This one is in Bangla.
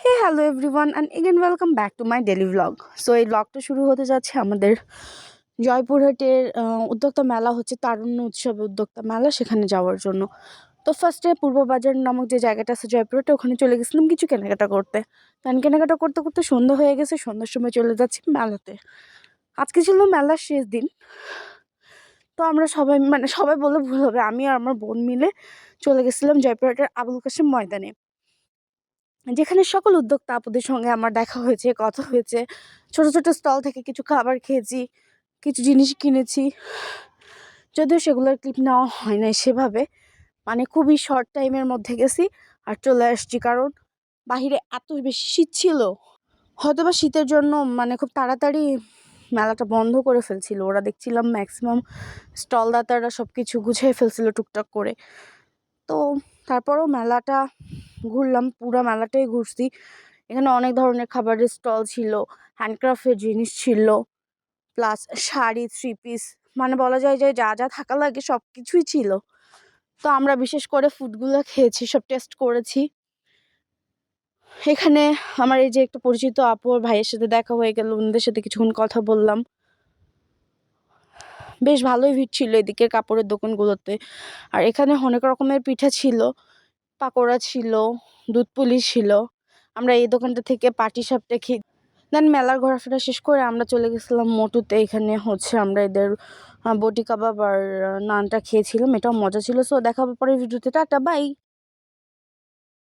Hey hello everyone and again welcome back to my daily vlog. So এই ভ্লগটা শুরু হতে যাচ্ছে আমাদের জয়পুরহাটের উদ্যোক্তা মেলা হচ্ছে, তারুণ্য উৎসবে উদ্যোক্তা মেলা, সেখানে যাওয়ার জন্য। তো ফার্স্টে পূর্ববাজার নামক যে জায়গাটা আছে জয়পুরহাটে, ওখানে চলে গেছিলাম কিছু কেনাকাটা করতে। কারণ কেনাকাটা করতে করতে সন্ধ্যা হয়ে গেছে, সন্ধ্যার সময় চলে যাচ্ছি মেলাতে। আজকে ছিল মেলার শেষ দিন। তো আমরা সবাই সবাই বলে ভুল হবে, আমি আর আমার বোন মিলে চলে গেছিলাম জয়পুরহাটের আবুল কাশেম ময়দানে, যেখানে সকল উদ্যোক্তা আপুদের সঙ্গে আমার দেখা হয়েছে, কথা হয়েছে। ছোট ছোট স্টল থেকে কিছু খাবার খেয়েছি, কিছু জিনিস কিনেছি। যদিও সেগুলোর ক্লিপ নেওয়া হয় না সেভাবে, খুবই শর্ট টাইমের মধ্যে গেছি আর চলে আসছি, কারণ বাহিরে এত বেশি শীত ছিল। হয়তোবা শীতের জন্য খুব তাড়াতাড়ি মেলাটা বন্ধ করে ফেলছিল ওরা, দেখছিলাম ম্যাক্সিমাম স্টলদাতারা সব কিছু গুছিয়ে ফেলছিল টুকটাক করে। তো তারপরেও মেলাটা ঘুরলাম, পুরো মেলাটাই ঘুরছি। এখানে অনেক ধরনের খাবারের স্টল ছিল, হ্যান্ডক্রাফটের জিনিস ছিল, প্লাস শাড়ি, থ্রি পিস, বলা যায় যে যা যা থাকা লাগে সব কিছুই ছিল। তো আমরা বিশেষ করে ফুডগুলো খেয়েছি, সব টেস্ট করেছি। এখানে আমার এই যে একটা পরিচিত আপু আর ভাইয়ের সাথে দেখা হয়ে গেল, ওনাদের সাথে কিছুক্ষণ কথা বললাম। বেশ ভালোই ভিড় ছিল এদিকের কাপড়ের দোকানগুলোতে। আর এখানে অনেক রকমের পিঠা ছিল, পাকোড়া ছিল, দুধ পুলি ছিল। আমরা এই দোকানটা থেকে পাটিসাপটা খেয়ে দেন মেলার ঘোরাফেরা শেষ করে আমরা চলে গেছিলাম মোটুতে। এখানে আমরা এদের বটি কাবাব আর নানটা খেয়েছিলাম, এটাও মজা ছিল। সো দেখা হবে পরের ভিডিওতে, টাটা বাই।